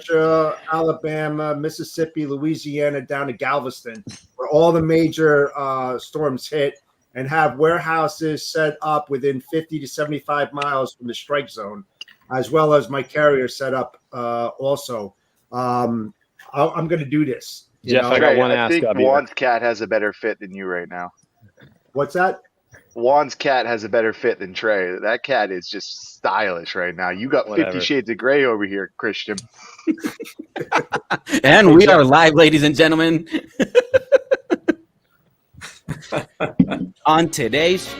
Georgia, Alabama, Mississippi, Louisiana, down to Galveston, where all the major storms hit, and have warehouses set up within 50 to 75 miles from the strike zone, as well as my carrier set up also. I'm going to do this. Jeff, know? I got one I ask think of you. Juan's cat has a better fit than you right now. What's that? Juan's cat has a better fit than Trey. That cat is just stylish right now. You got Whatever. 50 Shades of Gray over here, Christian. And we are live, ladies and gentlemen. On today's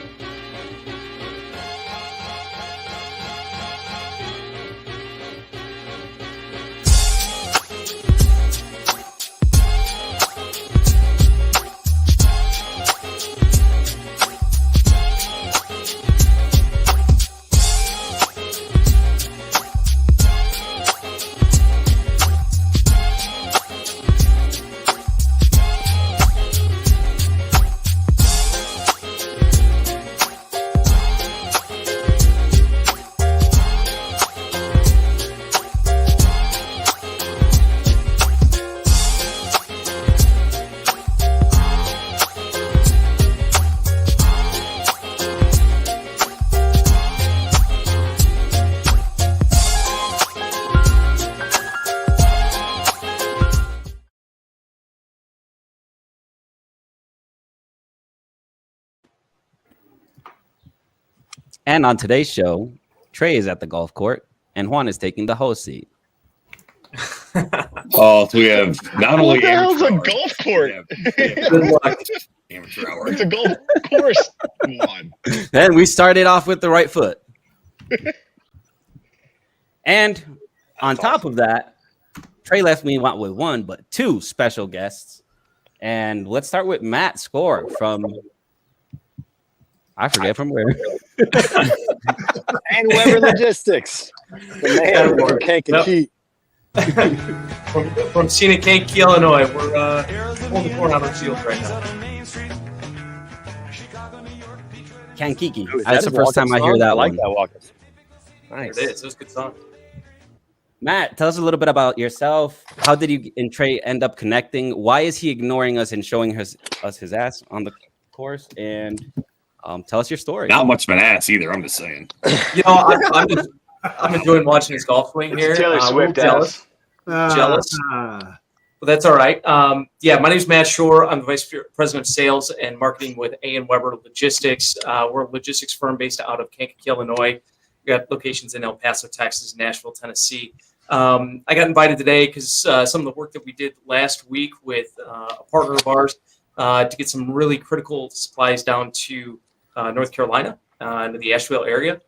show, Trey is at the golf court and Juan is taking the host seat. So we have not only What the hell's a amateur golf court? Good luck. amateur hour. It's a golf course. Come on. And we started off with the right foot. And on top of that, Trey left me not with one, but two special guests. And let's start with Matt Score from, I forget from where. And Weber Logistics. The man from Kankakee. From scenic Kankakee, Illinois. We're holding the corn out of the field right now. Kankakee. Ooh, That's the first time I hear that I like one. that walk. Nice. It is. It was a good song. Matt, tell us a little bit about yourself. How did you and Trey end up connecting? Why is he ignoring us and showing us his ass on the course? And tell us your story. Not much of an ass either. I'm just saying. You know, I'm enjoying watching his golf swing here. Taylor Swift jealous. Jealous. But that's all right. Yeah, my name is Matt Shore. I'm the Vice President of Sales and Marketing with A&W Logistics. We're a logistics firm based out of Kankakee, Illinois. We got locations in El Paso, Texas, Nashville, Tennessee. I got invited today because some of the work that we did last week with a partner of ours to get some really critical supplies down to North Carolina, into the Asheville area.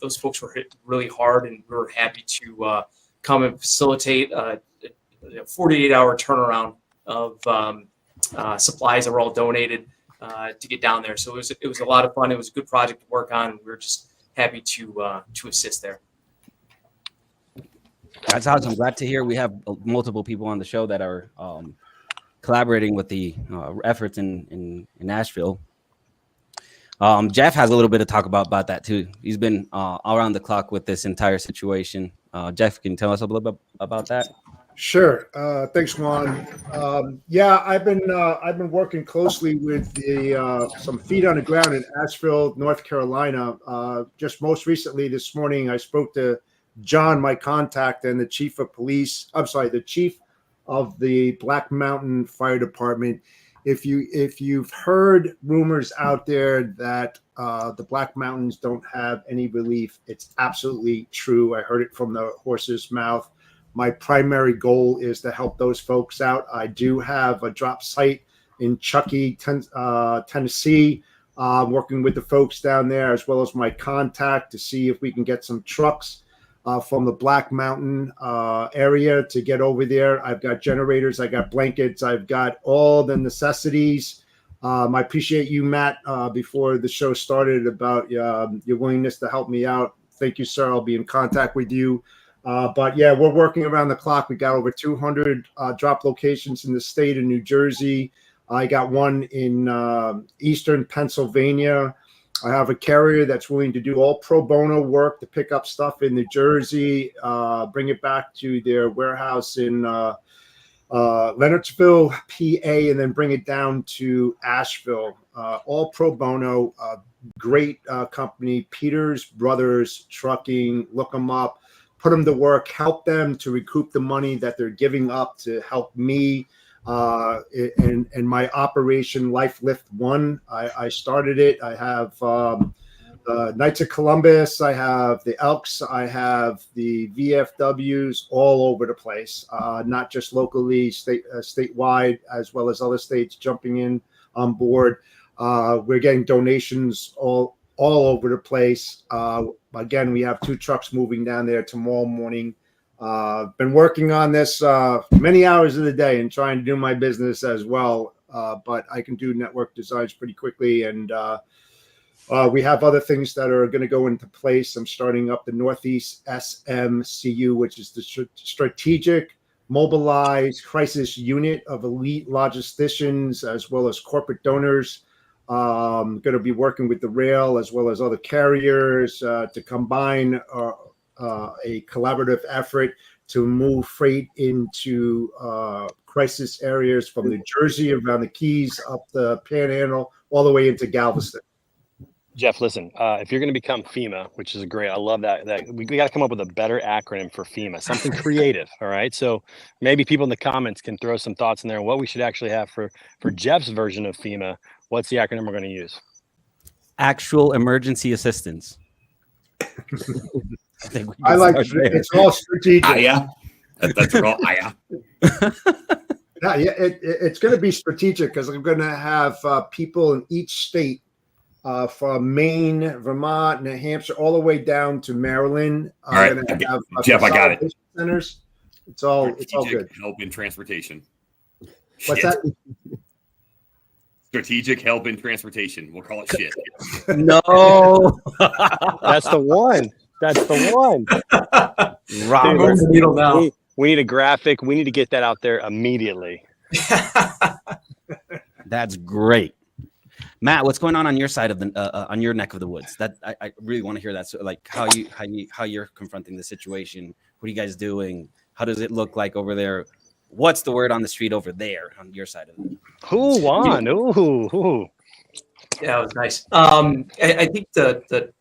Those folks were hit really hard, and we were happy to come and facilitate a 48-hour turnaround of supplies that were all donated to get down there. So it was a lot of fun. It was a good project to work on. We were just happy to assist there. That's awesome. I'm glad to hear we have multiple people on the show that are collaborating with the efforts in Nashville. Jeff has a little bit to talk about that too. He's been around the clock with this entire situation. Jeff, can you tell us a little bit about that? Sure. Thanks, Juan. Yeah, I've been working closely with the some feet on the ground in Asheville, North Carolina. Just most recently this morning, I spoke to John, my contact, and the chief of police. I'm sorry, the chief of the Black Mountain Fire Department. If you've heard rumors out there that the Black Mountains don't have any relief, it's absolutely true. I heard it from the horse's mouth. My primary goal is to help those folks out. I do have a drop site in Chuckey, Tennessee, working with the folks down there, as well as my contact to see if we can get some trucks from the Black Mountain area to get over there. I've got generators, I got blankets, I've got all the necessities. I appreciate you, Matt, before the show started about your willingness to help me out. Thank you, sir. I'll be in contact with you. But yeah, we're working around the clock. We got over 200 drop locations in the state of New Jersey. I got one in eastern Pennsylvania. I have a carrier that's willing to do all pro bono work to pick up stuff in New Jersey, bring it back to their warehouse in Leonardsville, PA, and then bring it down to Asheville. All pro bono, great company, Peters Brothers Trucking. Look them up, put them to work, help them to recoup the money that they're giving up to help me and my operation Life Lift One. I started it. I have Knights of Columbus, I have the Elks, I have the VFWs all over the place, not just locally, statewide, as well as other states jumping in on board. We're getting donations all over the place. Again, we have 2 trucks moving down there tomorrow morning. Been working on this many hours of the day and trying to do my business as well, but I can do network designs pretty quickly, and we have other things that are going to go into place. I'm starting up the Northeast SMCU, which is the Strategic Mobilized Crisis Unit of elite logisticians as well as corporate donors. Going to be working with the rail as well as other carriers to combine a collaborative effort to move freight into crisis areas from New Jersey, around the Keys, up the Panhandle, all the way into Galveston. Jeff, listen, if you're going to become FEMA, which is great, I love that we got to come up with a better acronym for FEMA, something creative. All right. So maybe people in the comments can throw some thoughts in there on what we should actually have for Jeff's version of FEMA. What's the acronym we're going to use? Actual emergency assistance. I like it's all strategic. Yeah. That's all. Yeah. It's going to be strategic because I'm going to have people in each state, from Maine, Vermont, New Hampshire, all the way down to Maryland. All right, Jeff, I got it. Centers. It's all good. Help in transportation. What's Shit. that? Strategic help in transportation. We'll call it shit. No. That's the one. That's the one. Robert, the needle now. We need a graphic. We need to get that out there immediately. That's great. Matt, what's going on your side of the on your neck of the woods? That I really want to hear that. So, like how you're confronting the situation. What are you guys doing? How does it look like over there? What's the word on the street over there on your side of it? Who won? Ooh. Yeah, it was nice. I think the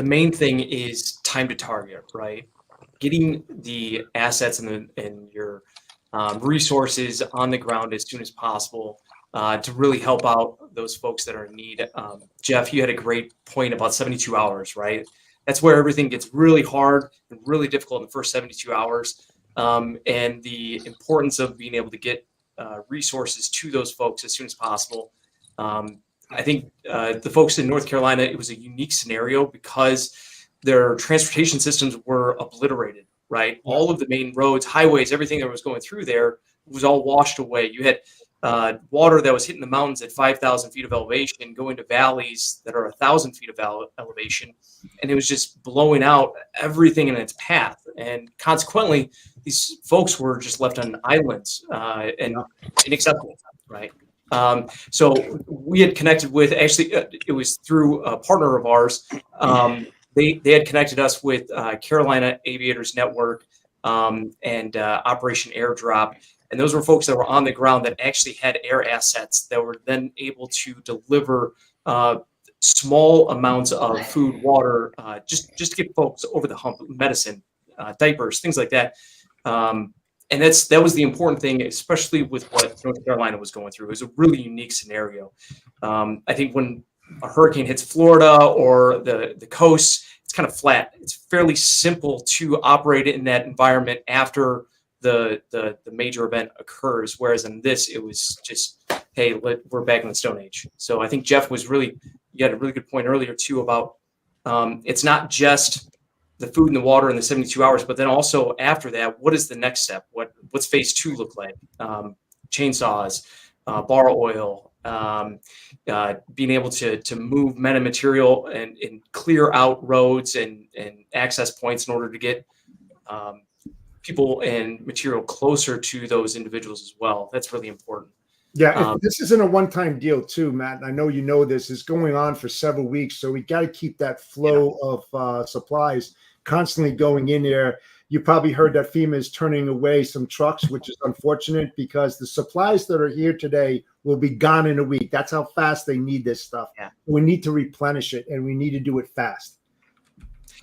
main thing is time to target, right? Getting the assets and your resources on the ground as soon as possible to really help out those folks that are in need. Jeff, you had a great point about 72 hours, right? That's where everything gets really hard and really difficult in the first 72 hours. And the importance of being able to get resources to those folks as soon as possible. I think the folks in North Carolina, it was a unique scenario because their transportation systems were obliterated, right? All of the main roads, highways, everything that was going through there was all washed away. You had water that was hitting the mountains at 5,000 feet of elevation, going to valleys that are 1,000 feet of elevation, and it was just blowing out everything in its path. And consequently, these folks were just left on islands and inaccessible, right? So we had connected with, actually, it was through a partner of ours. They had connected us with Carolina Aviators Network and Operation Airdrop. And those were folks that were on the ground that actually had air assets that were then able to deliver small amounts of food, water, just to get folks over the hump, medicine, diapers, things like that. And that was the important thing, especially with what North Carolina was going through. It was a really unique scenario. I think when a hurricane hits Florida or the coast, it's kind of flat. It's fairly simple to operate in that environment after the major event occurs. Whereas in this, it was just, hey, we're back in the Stone Age. So I think Jeff was you had a really good point earlier too about it's not just the food and the water in the 72 hours, but then also after that, what is the next step? What's phase 2 look like? Chainsaws, bar oil, being able to move men and material and clear out roads and access points in order to get people and material closer to those individuals as well. That's really important. Yeah, this isn't a one-time deal too, Matt. And I know you know this is going on for several weeks, so we got to keep that flow of supplies constantly going in there. You probably heard that FEMA is turning away some trucks, which is unfortunate because the supplies that are here today will be gone in a week. That's how fast they need this stuff. Yeah. We need to replenish it, and we need to do it fast.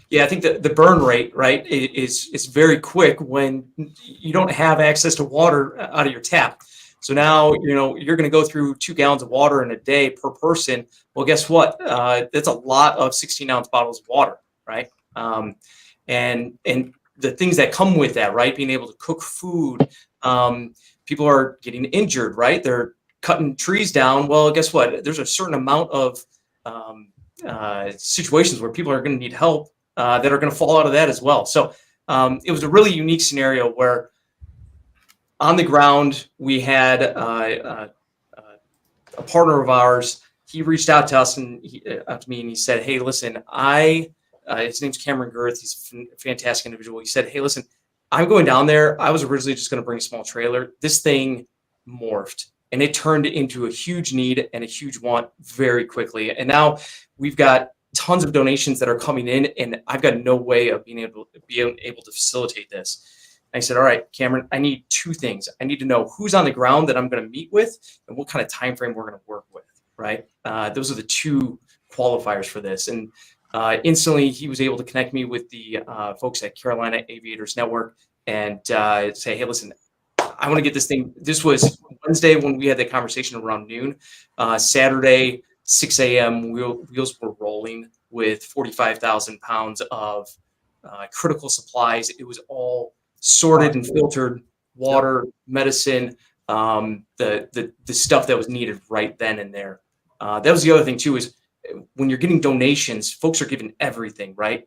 Yeah, I think the burn rate, right, is very quick when you don't have access to water out of your tap. So now, you're going to go through 2 gallons of water in a day per person. Well, guess what? That's a lot of 16-ounce bottles of water, right? And the things that come with that, right? Being able to cook food. People are getting injured, right? They're cutting trees down. Well, guess what? There's a certain amount of situations where people are going to need help that are going to fall out of that as well. So it was a really unique scenario where on the ground, we had a partner of ours. He reached out to us and to me, and he said, "Hey, listen, his name's Cameron Girth. He's a fantastic individual." He said, "Hey, listen, I'm going down there. I was originally just going to bring a small trailer. This thing morphed, and it turned into a huge need and a huge want very quickly. And now we've got tons of donations that are coming in, and I've got no way of being able to facilitate this." I said, "All right, Cameron, I need 2 things. I need to know who's on the ground that I'm going to meet with and what kind of time frame we're going to work with, right?" Those are the 2 qualifiers for this. And instantly, he was able to connect me with the folks at Carolina Aviators Network and say, "Hey, listen, I want to get this thing." This was Wednesday when we had the conversation around noon. Saturday, 6 a.m., wheels were rolling with 45,000 pounds of critical supplies. It was all sorted and filtered, water, medicine, the stuff that was needed right then and there. That was the other thing too, is when you're getting donations, folks are giving everything, right?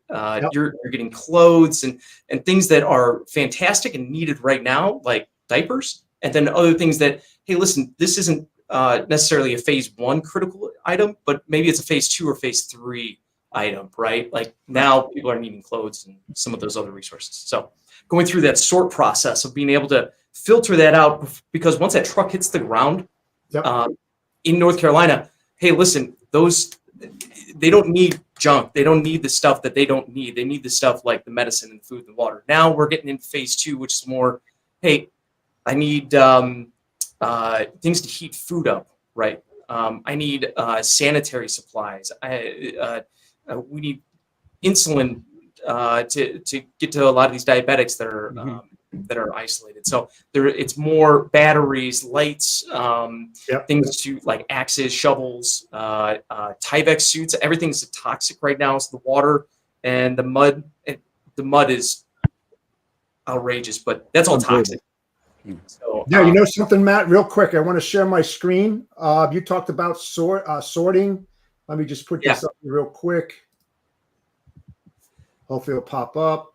You're getting clothes and things that are fantastic and needed right now, like diapers, and then other things that, hey, listen, this isn't necessarily a phase 1 critical item, but maybe it's a phase 2 or phase 3 item, right? Like now people are needing clothes and some of those other resources. So going through that sort process of being able to filter that out, because once that truck hits the ground in North Carolina, hey, listen, they don't need junk. They don't need the stuff that they don't need. They need the stuff like the medicine and food and water. Now we're getting into phase 2, which is more, hey, I need things to heat food up, right? I need sanitary supplies. We need insulin to get to a lot of these diabetics that are isolated. So it's more batteries, lights, things to like axes, shovels, Tyvek suits. Everything's toxic right now. So the water and the mud is outrageous, but that's all toxic. So, yeah, you know something, Matt, real quick. I want to share my screen. You talked about sorting. Let me just put this up real quick. Hopefully it'll pop up.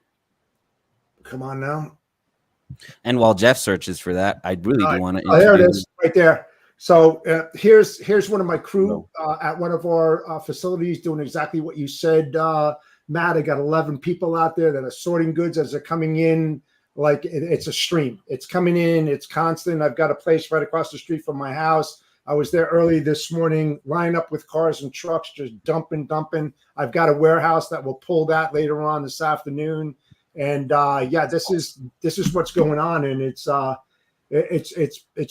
Come on now. And while Jeff searches for that, I really do want to. Oh, there it is, right there. So here's one of my crew at one of our facilities doing exactly what you said, Matt. I got 11 people out there that are sorting goods as they're coming in. Like it's a stream. It's coming in. It's constant. I've got a place right across the street from my house. I was there early this morning, lined up with cars and trucks, just dumping. I've got a warehouse that will pull that later on this afternoon. And this is what's going on, and it's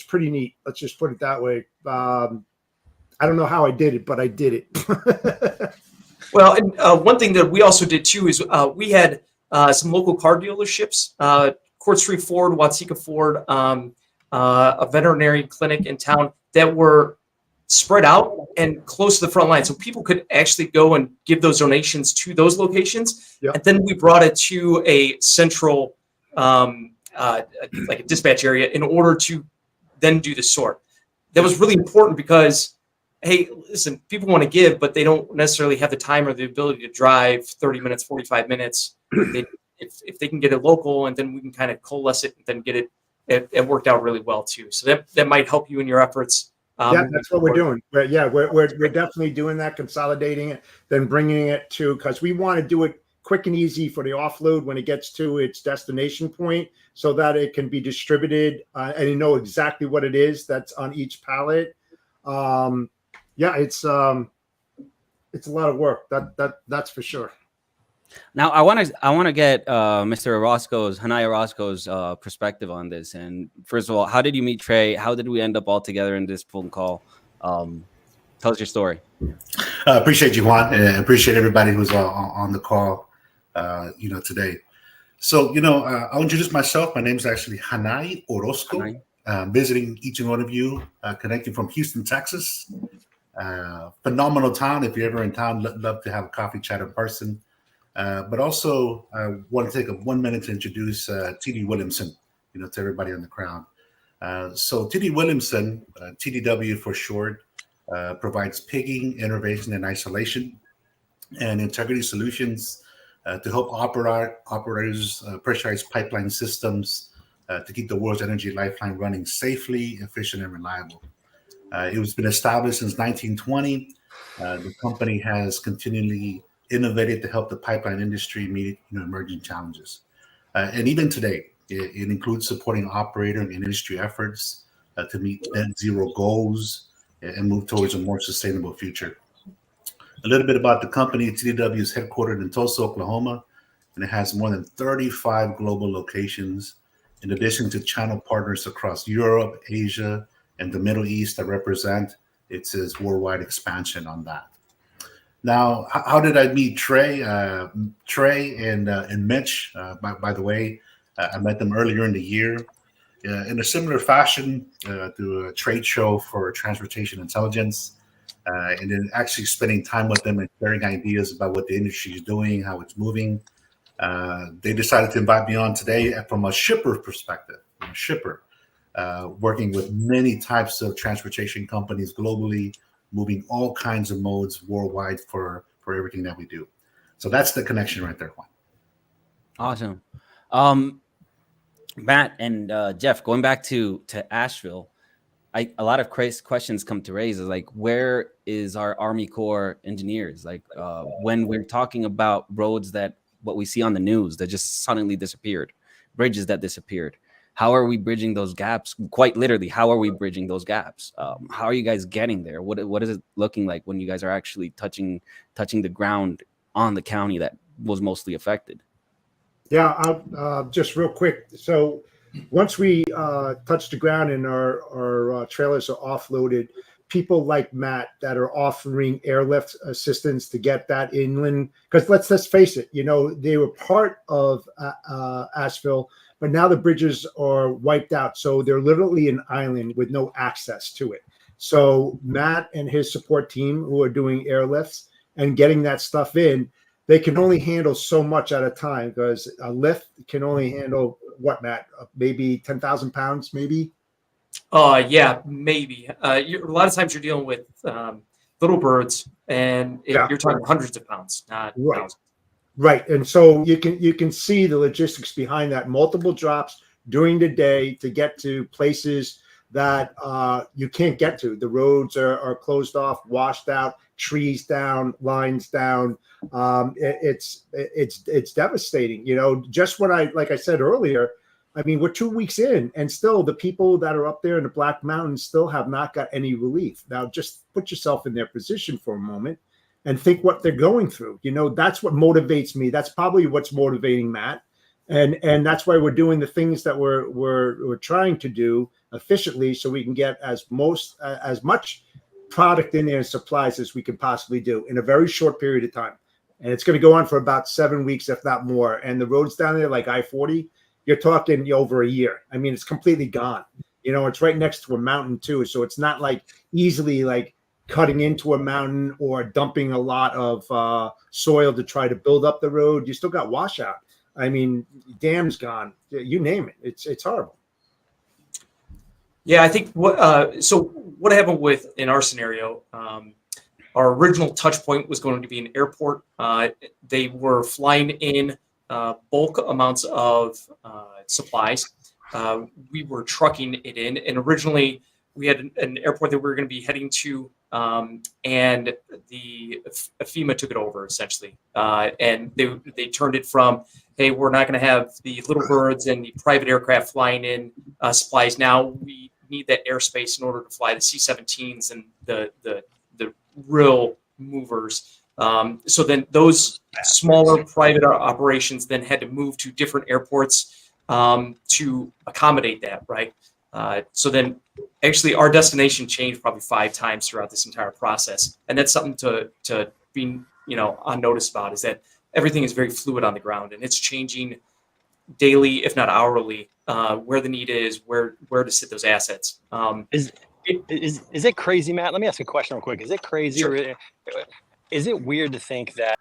pretty neat. Let's just put it that way. I don't know how I did it, but I did it. Well, and one thing that we also did too is we had some local car dealerships, Court Street Ford, Watsika Ford, a veterinary clinic in town that were spread out and close to the front line. So people could actually go and give those donations to those locations. Yep. And then we brought it to a central, like a dispatch area in order to then do the sort. That was really important because, hey, listen, people want to give, but they don't necessarily have the time or the ability to drive 30 minutes, 45 minutes. If they can get it local, and then we can kind of coalesce it and then get it worked out really well too. So that might help you in your efforts. That's what we're doing. We're definitely doing that, consolidating it, then bringing it to, because we want to do it quick and easy for the offload when it gets to its destination point, so that it can be distributed and you know exactly what it is that's on each pallet. Yeah, it's a lot of work. That's for sure. Now I want to get Mr. Janai Orozco's perspective on this. And first of all, how did you meet Trey? How did we end up all together in this phone call? Tell us your story. Appreciate you, Juan, and appreciate everybody who's on the call, today. So, I'll introduce myself. My name is actually Janai Orozco. Visiting each and one of you, connecting from Houston, Texas. Phenomenal town. If you're ever in town, love to have a coffee chat in person. But also, I want to take 1 minute to introduce T.D. Williamson, to everybody on the crowd. So T.D. Williamson, TDW for short, provides pigging, innovation, and isolation, and integrity solutions to help operators pressurize pipeline systems to keep the world's energy lifeline running safely, efficient, and reliable. It has been established since 1920. The company has continually innovated to help the pipeline industry meet emerging challenges. And even today, it includes supporting operator and industry efforts to meet net zero goals and move towards a more sustainable future. A little bit about the company. TDW is headquartered in Tulsa, Oklahoma, and it has more than 35 global locations, in addition to channel partners across Europe, Asia, and the Middle East that represent its worldwide expansion on that. Now, how did I meet Trey? Trey and Mitch, by the way, I met them earlier in the year in a similar fashion through a trade show for transportation intelligence, and then actually spending time with them and sharing ideas about what the industry is doing, how it's moving. They decided to invite me on today from a shipper perspective. I'm a shipper, working with many types of transportation companies globally, moving all kinds of modes worldwide for everything that we do. So that's the connection right there, Juan. Awesome. Matt and Jeff, going back to Asheville, a lot of questions come to raise is like, where is our Army Corps engineers? Like when we're talking about roads that what we see on the news that just suddenly disappeared, bridges that disappeared. How are we bridging those gaps? Quite literally, how are we bridging those gaps? How are you guys getting there? What is it looking like when you guys are actually touching the ground on the county that was mostly affected? Yeah, I'll just real quick. So once we touch the ground and our trailers are offloaded, people like Matt that are offering airlift assistance to get that inland, because let's face it, they were part of Asheville, but now the bridges are wiped out. So they're literally an island with no access to it. So Matt and his support team who are doing airlifts and getting that stuff in, they can only handle so much at a time, because a lift can only handle what, Matt? Maybe 10,000 pounds, maybe? Yeah, maybe. A lot of times you're dealing with little birds, and you're talking hundreds of pounds, not thousands. Right, and so you can see the logistics behind that. Multiple drops during the day to get to places that you can't get to. The roads are closed off, washed out, trees down, lines down. It's devastating. Just when like I said earlier, I mean, we're 2 weeks in, and still the people that are up there in the Black Mountains still have not got any relief. Now, just put yourself in their position for a moment and think what they're going through. That's what motivates me. That's probably what's motivating Matt. And that's why we're doing the things that we're trying to do efficiently, so we can get as much product in there and supplies as we can possibly do in a very short period of time. And it's going to go on for about 7 weeks, if not more. And the roads down there, like I-40, you're talking over a year. I mean, it's completely gone. It's right next to a mountain too. So it's not like easily like cutting into a mountain or dumping a lot of soil to try to build up the road. You still got washout. I mean, dam's gone. You name it. It's horrible. Yeah, I think what happened in our scenario, our original touch point was going to be an airport. They were flying in bulk amounts of supplies. We were trucking it in, and originally we had an airport that we were going to be heading to and the FEMA took it over essentially, and they turned it from, hey, we're not going to have the little birds and the private aircraft flying in supplies. Now we need that airspace in order to fly the C-17s and the real movers. So then those smaller private operations then had to move to different airports to accommodate that, right? So then actually our destination changed probably 5 times throughout this entire process. And that's something to be, on notice about, is that everything is very fluid on the ground and it's changing daily, if not hourly, where the need is, where to sit those assets. Is it crazy, Matt? Let me ask a question real quick. Is it crazy? Sure. Or is it weird to think that?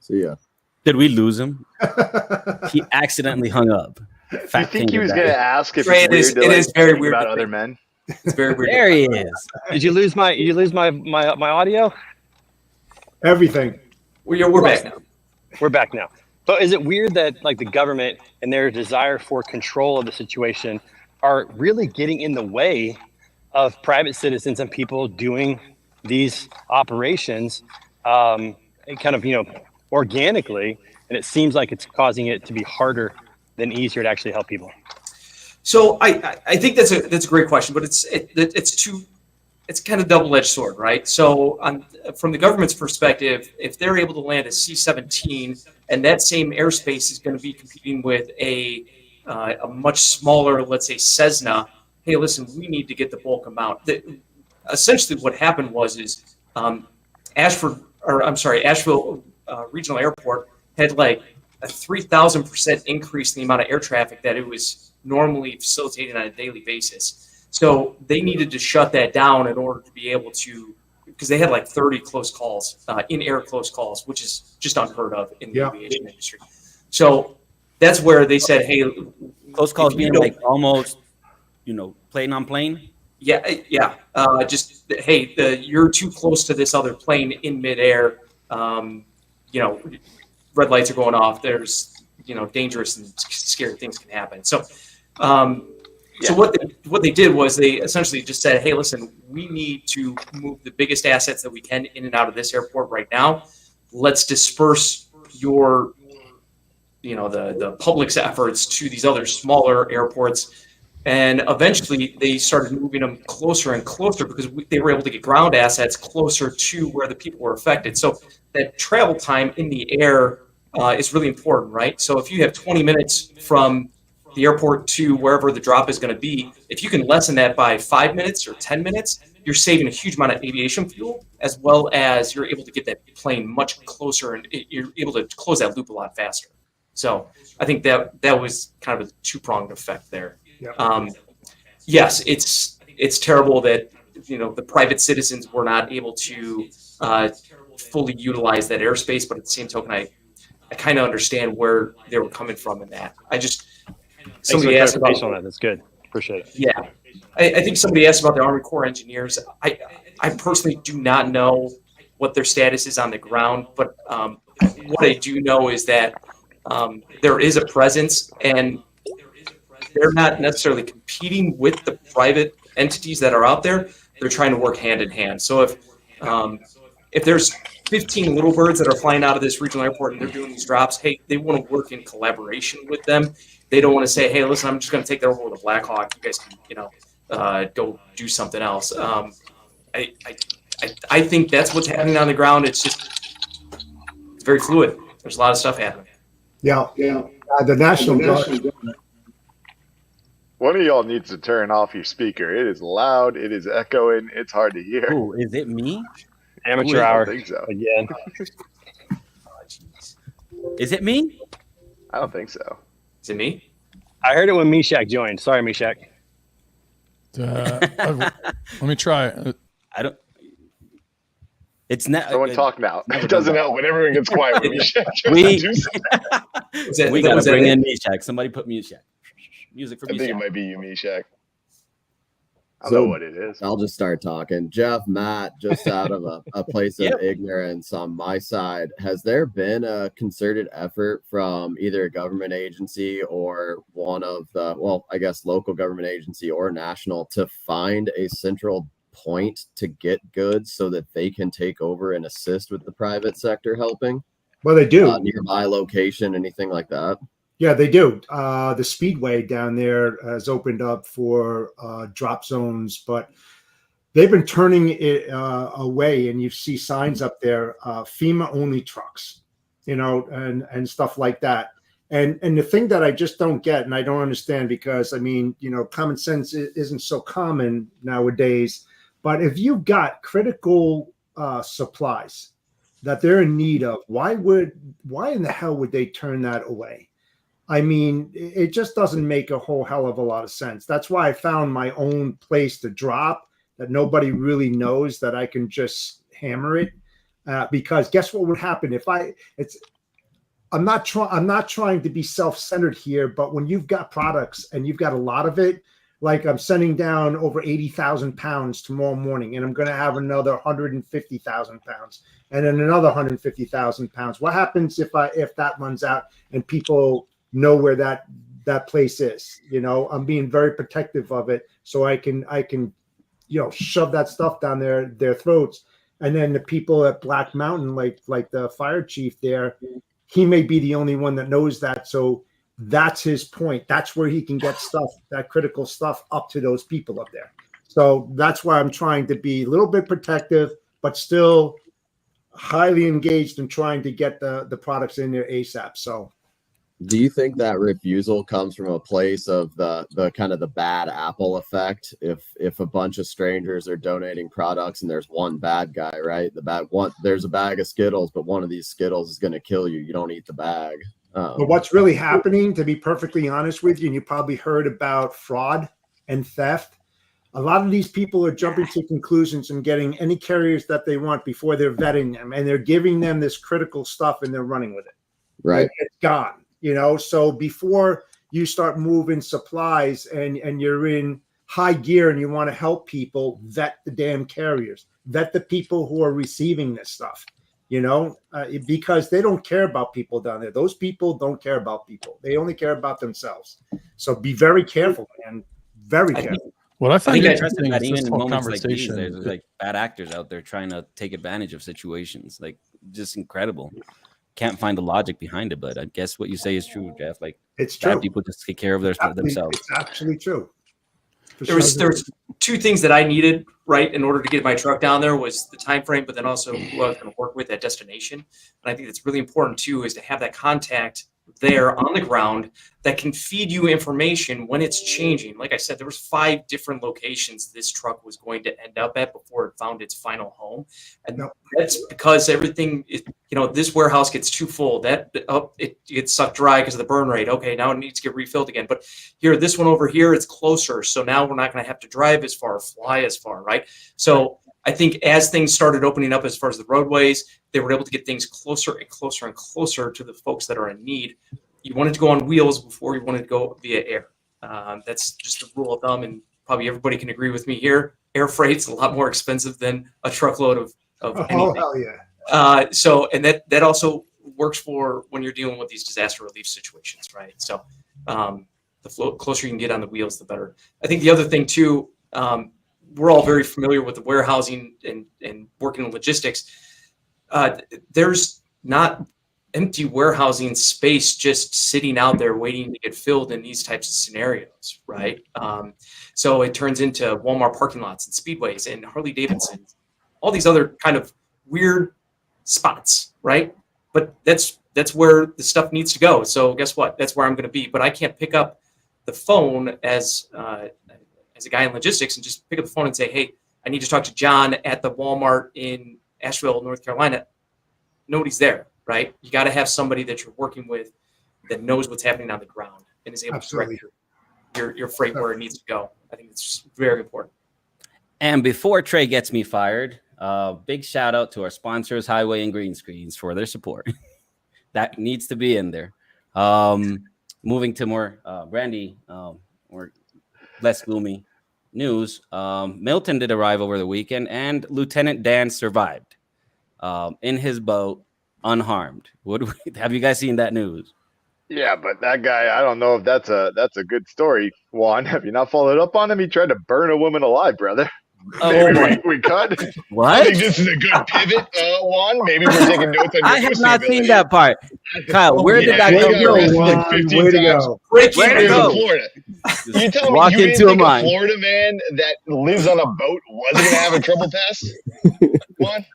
So yeah. Did we lose him? He accidentally hung up. You think he was going to ask if Trey, it's weird to is very think weird about to other think. men? It's very weird. There he is. Did you lose my audio? Everything. We're back now. We're back now. But is it weird that like the government and their desire for control of the situation are really getting in the way of private citizens and people doing these operations kind of, organically, and it seems like it's causing it to be harder than easier to actually help people? So I think that's a great question, but it's kind of double-edged sword, right? So from the government's perspective, if they're able to land a C-17 and that same airspace is going to be competing with a much smaller, let's say, Cessna, hey, listen, we need to get the bulk amount. Essentially what happened was Asheville Regional Airport had like a 3,000% increase in the amount of air traffic that it was normally facilitating on a daily basis. So they needed to shut that down in order to be able to, because they had like 30 close calls, in-air close calls, which is just unheard of in the aviation industry. So that's where they said, hey, close calls being like almost, plane on plane. Yeah. Just, hey, you're too close to this other plane in midair. Red lights are going off. There's, dangerous and scary things can happen. So, So what they did was they essentially just said, hey, listen, we need to move the biggest assets that we can in and out of this airport right now. Let's disperse your, the public's efforts to these other smaller airports. And eventually they started moving them closer and closer because they were able to get ground assets closer to where the people were affected. So that travel time in the air is really important, right? So if you have 20 minutes from the airport to wherever the drop is going to be, if you can lessen that by 5 minutes or 10 minutes, you're saving a huge amount of aviation fuel, as well as you're able to get that plane much closer and you're able to close that loop a lot faster. So I think that was kind of a two-pronged effect there. Yeah. Yes, it's terrible that the private citizens were not able to fully utilize that airspace, but at the same token, I kind of understand where they were coming from in that. Somebody asked about on that. That's good. Appreciate it. Yeah, I think somebody asked about the Army Corps engineers. I personally do not know what their status is on the ground, but what I do know is that there is a presence, and they're not necessarily competing with the private entities that are out there. They're trying to work hand in hand. So if there's 15 little birds that are flying out of this regional airport and they're doing these drops, hey, they want to work in collaboration with them. They don't want to say, hey, listen, I'm just going to take that over with a Black Hawk. You guys can, go do something else. I think that's what's happening on the ground. It's very fluid. There's a lot of stuff happening. Yeah. The National Guard. One of y'all needs to turn off your speaker. It is loud. It is echoing. It's hard to hear. Oh, is it me? Amateur I hour don't think so. again. Is it me? I don't think so. Is it me? I heard it when Meshach joined. Sorry, Meshach. Let me try. I don't. It's not. Someone talk now. It doesn't help when everyone gets quiet. When We got to bring in Meshach. Somebody put Meshach. Music for I think it Meshach. might be you, Meshach. I So, don't know what it is. I'll just start talking. Jeff, Matt, just out of a place of ignorance on my side, has there been a concerted effort from either a government agency or one of the, well, I guess local government agency or national to find a central point to get goods so that they can take over and assist with the private sector helping? Well, they do. Nearby location, anything like that? Yeah, they do. The Speedway down there has opened up for drop zones, but they've been turning it away, and you see signs up there, FEMA only trucks, and stuff like that. And the thing that I just don't get, and I don't understand, because I mean, common sense isn't so common nowadays. But if you've got critical supplies that they're in need of, why in the hell would they turn that away? I mean, it just doesn't make a whole hell of a lot of sense. That's why I found my own place to drop that nobody really knows, that I can just hammer it. Because guess what would happen if I'm not trying to be self-centered here, but when you've got products and you've got a lot of it, like I'm sending down over 80,000 pounds tomorrow morning, and I'm going to have another 150,000 pounds, and then another 150,000 pounds. What happens if that runs out and people know where that place is? I'm being very protective of it, so I can shove that stuff down their throats. And then the people at Black Mountain, like the fire chief there, he may be the only one that knows that. So that's his point. That's where he can get stuff, that critical stuff, up to those people up there. So that's why I'm trying to be a little bit protective, but still highly engaged in trying to get the products in there ASAP. So do you think that refusal comes from a place of the kind of the bad apple effect? If a bunch of strangers are donating products and there's one bad guy, right? There's a bag of Skittles, but one of these Skittles is going to kill you. You don't eat the bag. But what's really happening, to be perfectly honest with you, and you probably heard about fraud and theft, a lot of these people are jumping to conclusions and getting any carriers that they want before they're vetting them, and they're giving them this critical stuff and they're running with it. Right. It's gone. So before you start moving supplies and you're in high gear and you want to help people, vet the damn carriers, vet the people who are receiving this stuff, because they don't care about people down there. Those people don't care about people. They only care about themselves. So be very careful, man. Very careful. What I find interesting that is even this in whole moments like these, conversation. there's like bad actors out there trying to take advantage of situations. Like, just incredible. Can't find the logic behind it, but I guess what you say is true, Jeff. Like, it's bad true. people just take care of themselves. It's actually true. There was two things that I needed, right, in order to get my truck down there, was the time frame, but then also who I was going to work with at destination. And I think that's really important too, is to have that contact there on the ground that can feed you information when it's changing. Like I said, there was 5 different locations this truck was going to end up at before it found its final home. And that's because everything, this warehouse gets too full. It gets sucked dry because of the burn rate. Okay, now it needs to get refilled again. But here, this one over here, it's closer. So now we're not going to have to drive as far, fly as far, right? So I think as things started opening up as far as the roadways, they were able to get things closer and closer and closer to the folks that are in need. You wanted to go on wheels before you wanted to go via air. That's just a rule of thumb, and probably everybody can agree with me here. Air freight's a lot more expensive than a truckload of anything. Oh, hell yeah. And that also works for when you're dealing with these disaster relief situations, right? So the closer you can get on the wheels, the better. I think the other thing too, we're all very familiar with the warehousing and working in logistics. There's not empty warehousing space just sitting out there waiting to get filled in these types of scenarios, right? So it turns into Walmart parking lots and speedways and Harley Davidsons, all these other kind of weird spots, right? But that's where the stuff needs to go. So guess what? That's where I'm going to be. But I can't pick up the phone as a guy in logistics and just pick up the phone and say, hey, I need to talk to John at the Walmart in Asheville, North Carolina. Nobody's there, right? You got to have somebody that you're working with that knows what's happening on the ground and is able to direct your freight where it needs to go. I think it's very important. And before Trey gets me fired, big shout out to our sponsors, Highway and Green Screens, for their support. That needs to be in there. Moving to more brandy or less gloomy news. Milton did arrive over the weekend, and Lieutenant Dan survived in his boat unharmed. Have you guys seen that news? Yeah, but that guy, I don't know if that's a good story. Juan, have you not followed up on him? He tried to burn a woman alive, brother. Maybe my. we cut. I What? think this is a good pivot, Juan. Maybe we're taking notes on your I have hosting not seen ability. that part. Kyle, where did that Yeah, come you got from? arrested like Juan, 15 way to times. go. Breaking Where to Lives in go? news. Florida. You tell me Walk you didn't into a think a mine. Florida man that lives on a boat wasn't going to have a trouble pass? Juan?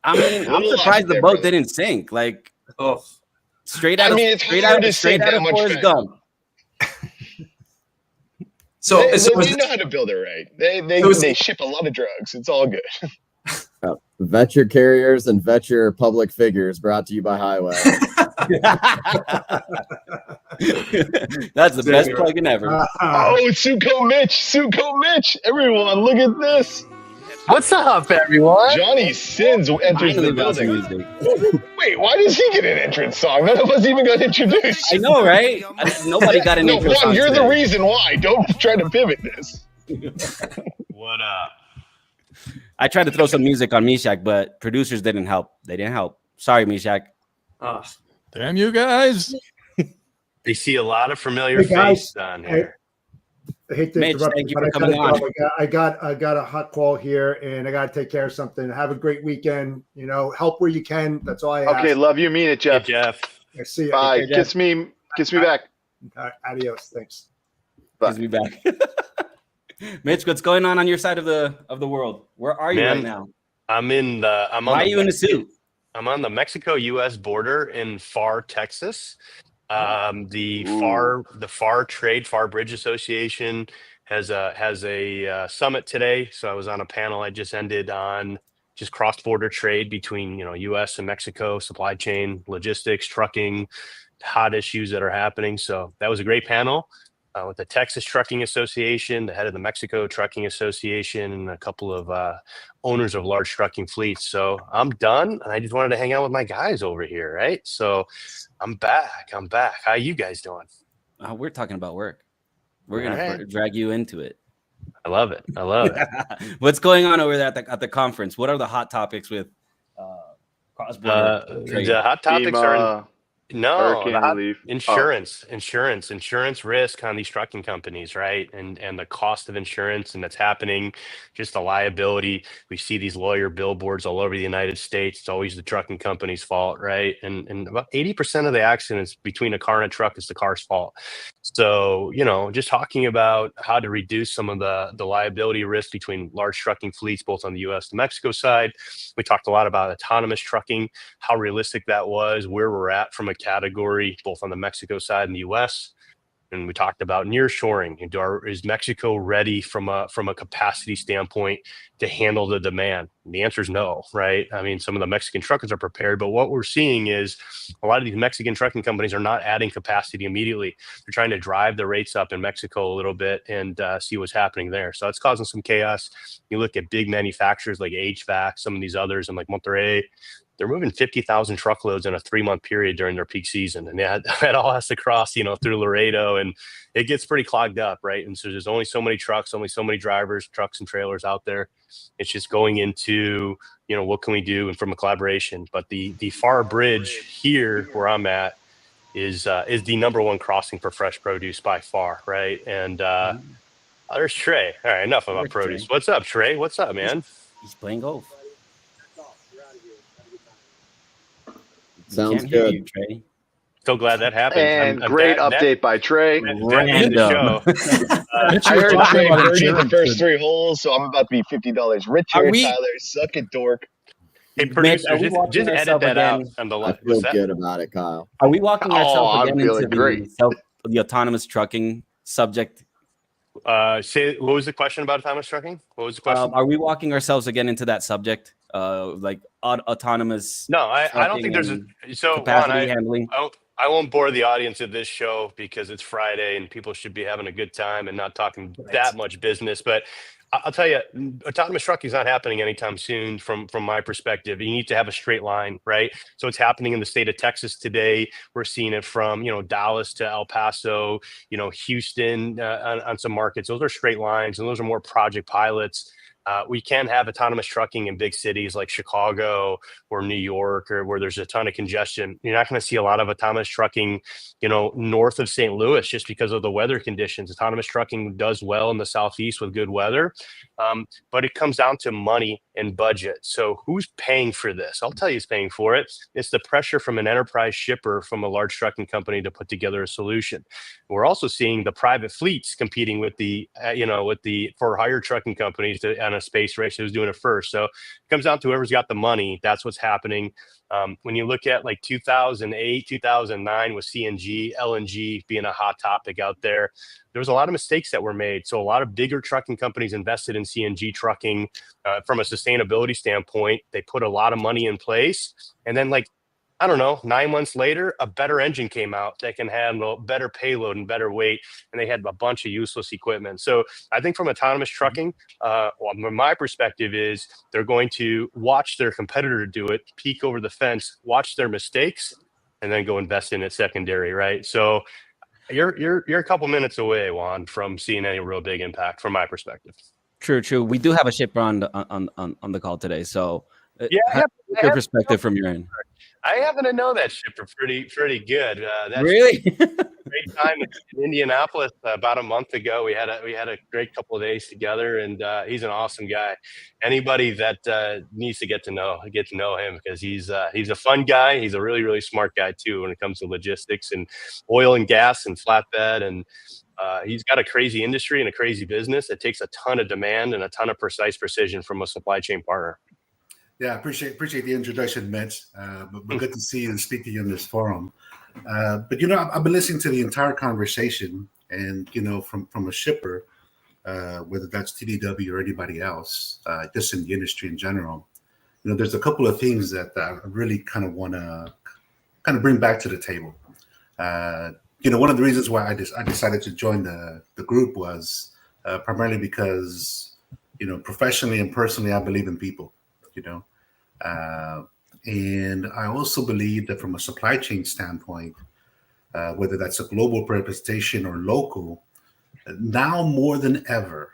I mean, A I'm little surprised logic the there, boat brother. didn't sink. Like Oh, straight I out of mean, it's hard to straight sink out that of much Forrest fentanyl. Gump. so They so is know how to build it right. They So is- they ship a lot of drugs. It's all good. Vet your carriers and vet your public figures. Brought to you by Highway. That's the best Exactly right. plug-in ever. Oh, it's Suko Mitch. Everyone, look at this. What's up, everyone? Johnny Sins enters Finally the got some building. music. Wait, why does he get an entrance song? None of us even got introduced. I know, right? Nobody got an No, intro Juan, song you're the today. reason why. Don't try to pivot this. What up? I tried to throw some music on Mishak, but producers didn't help. They didn't help. Sorry, Mishak. Damn you guys. They see a lot of familiar Hey, guys. faces on here. I hate to Mitch, interrupt thank you, you but for I gotta coming go. I got a hot call here, and I gotta take care of something. Have a great weekend. You know, help where you can. That's all I ask. Okay, love you, mean it, Hey, Jeff. Jeff. I see you. Bye. Take care, Jeff. Kiss me back. Adios. Thanks. Bye. Gives me back. Mitch, what's going on your side of the world? Where are you Man, right now? I'm in the. I'm Why on are the you in a suit? I'm on the Mexico-U.S. border in Far, Texas. The Ooh. Far Bridge Association has a summit today. So I was on a panel I just ended on just cross-border trade between U.S. and Mexico, supply chain, logistics, trucking, hot issues that are happening. So that was a great panel with the Texas Trucking Association, the head of the Mexico Trucking Association, and a couple of owners of large trucking fleets. So I'm done, and I just wanted to hang out with my guys over here, right? So I'm back. How you guys doing? We're talking about work. We're gonna All right. drag you into it. I love it. What's going on over there at the conference? What are the hot topics with cross-border trade? The hot topics are Hurricane relief. Insurance risk on these trucking companies, right? And the cost of insurance, and that's happening, just the liability. We see these lawyer billboards all over the United States. It's always the trucking company's fault, right? And about 80% of the accidents between a car and a truck is the car's fault. So, just talking about how to reduce some of the liability risk between large trucking fleets, both on the US and Mexico side. We talked a lot about autonomous trucking, how realistic that was, where we're at from a category, both on the Mexico side and the US. And we talked about nearshoring. Is Mexico ready from a capacity standpoint to handle the demand? And the answer is no, right? I mean, some of the Mexican truckers are prepared, but what we're seeing is a lot of these Mexican trucking companies are not adding capacity immediately. They're trying to drive the rates up in Mexico a little bit and see what's happening there. So it's causing some chaos. You look at big manufacturers like HVAC, some of these others, and like Monterrey, they're moving 50,000 truckloads in a 3-month period during their peak season. And that all has to cross, through Laredo, and it gets pretty clogged up, right? And so there's only so many trucks, only so many drivers, trucks and trailers out there. It's just going into, what can we do? And from a collaboration, but the Far Bridge here where I'm at is the number one crossing for fresh produce by far, right? And there's Trey. All right, enough about produce. Trey. What's up, Trey? What's up, man? He's playing golf. Sounds good. You, Trey. So glad that happened. And great update by Trey. Random. I heard Trey birdied the first 3 holes, so I'm about to be $50 richer. Tyler, suck it, dork. Hey, producers, just edit that out. On the I feel good about it, Kyle. Are we walking ourselves again into great. the autonomous trucking subject? What was the question about autonomous trucking? What was the question? Are we walking ourselves again into that subject? Like autonomous? No, I don't think there's capacity handling. I won't bore the audience of this show because it's Friday and people should be having a good time and not talking that much business. But I'll tell you, autonomous trucking is not happening anytime soon from my perspective. You need to have a straight line, right? So it's happening in the state of Texas today. We're seeing it from, Dallas to El Paso, Houston on some markets. Those are straight lines, and those are more project pilots. We can have autonomous trucking in big cities like Chicago or New York, or where there's a ton of congestion. You're not going to see a lot of autonomous trucking, north of St. Louis, just because of the weather conditions. Autonomous trucking does well in the Southeast with good weather, but it comes down to money and budget. So who's paying for this? I'll tell you who's paying for it. It's the pressure from an enterprise shipper from a large trucking company to put together a solution. We're also seeing the private fleets competing with the for hire trucking companies on a space race who's doing it first. So it comes down to whoever's got the money. That's what's happening. When you look at like 2008, 2009 with CNG, LNG being a hot topic out there, there was a lot of mistakes that were made. So a lot of bigger trucking companies invested in CNG trucking from a sustainability standpoint. They put a lot of money in place. And then 9 months later, a better engine came out that can handle better payload and better weight, and they had a bunch of useless equipment. So I think from autonomous trucking, from my perspective is they're going to watch their competitor do it, peek over the fence, watch their mistakes, and then go invest in it secondary, right? So you're a couple minutes away, Juan, from seeing any real big impact from my perspective. True. We do have a shipper on the call today, so your perspective from your end. I happen to know that shipper pretty good. Really? Great time in Indianapolis about a month ago. We had a great couple of days together, and he's an awesome guy. Anybody that needs to get to know him, because he's a fun guy. He's a really, really smart guy too when it comes to logistics and oil and gas and flatbed, and he's got a crazy industry and a crazy business that takes a ton of demand and a ton of precise precision from a supply chain partner. Yeah, appreciate the introduction, Mitch. But good to see you and speak to you in this forum. But I've been listening to the entire conversation, and from a shipper, whether that's TDW or anybody else, just in the industry in general, there's a couple of things that I really kind of want to bring back to the table. One of the reasons why I decided to join the group was primarily because professionally and personally, I believe in people. And I also believe that from a supply chain standpoint, whether that's a global representation or local, now more than ever,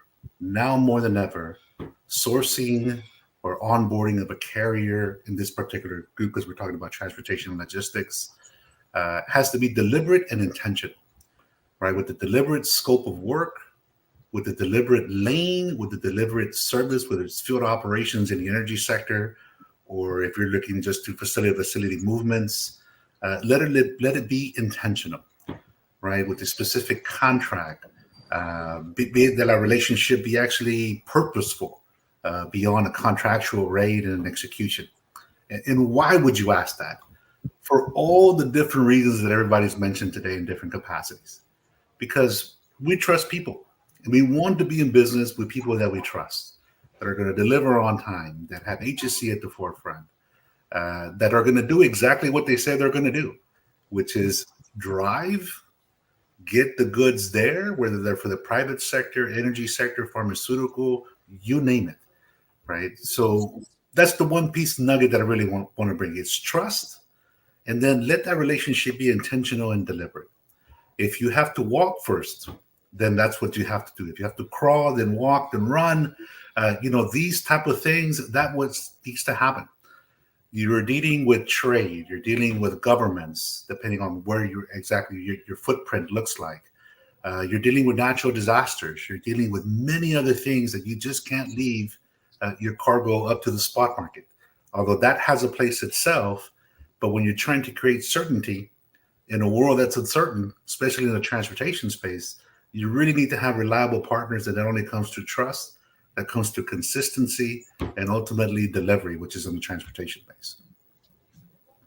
sourcing or onboarding of a carrier in this particular group, because we're talking about transportation and logistics, has to be deliberate and intentional, right? With the deliberate scope of work, with the deliberate lane, with the deliberate service, whether it's field operations in the energy sector, or if you're looking just to facility movements, let it be intentional, right? With the specific contract, be it that our relationship be actually purposeful beyond a contractual rate and an execution. And why would you ask that? For all the different reasons that everybody's mentioned today in different capacities. Because we trust people. And we want to be in business with people that we trust, that are going to deliver on time, that have HSE at the forefront, that are going to do exactly what they say they're going to do, which is drive, get the goods there, whether they're for the private sector, energy sector, pharmaceutical, you name it, right? So that's the one piece nugget that I really want to bring. It's trust, and then let that relationship be intentional and deliberate. If you have to walk first, then that's what you have to do. If you have to crawl, then walk, then run, these type of things, that what needs to happen. You're dealing with trade, you're dealing with governments, depending on where your footprint looks like. You're dealing with natural disasters. You're dealing with many other things that you just can't leave your cargo up to the spot market. Although that has a place itself, but when you're trying to create certainty in a world that's uncertain, especially in the transportation space, you really need to have reliable partners that not only comes to trust, that comes to consistency, and ultimately delivery, which is in the transportation base.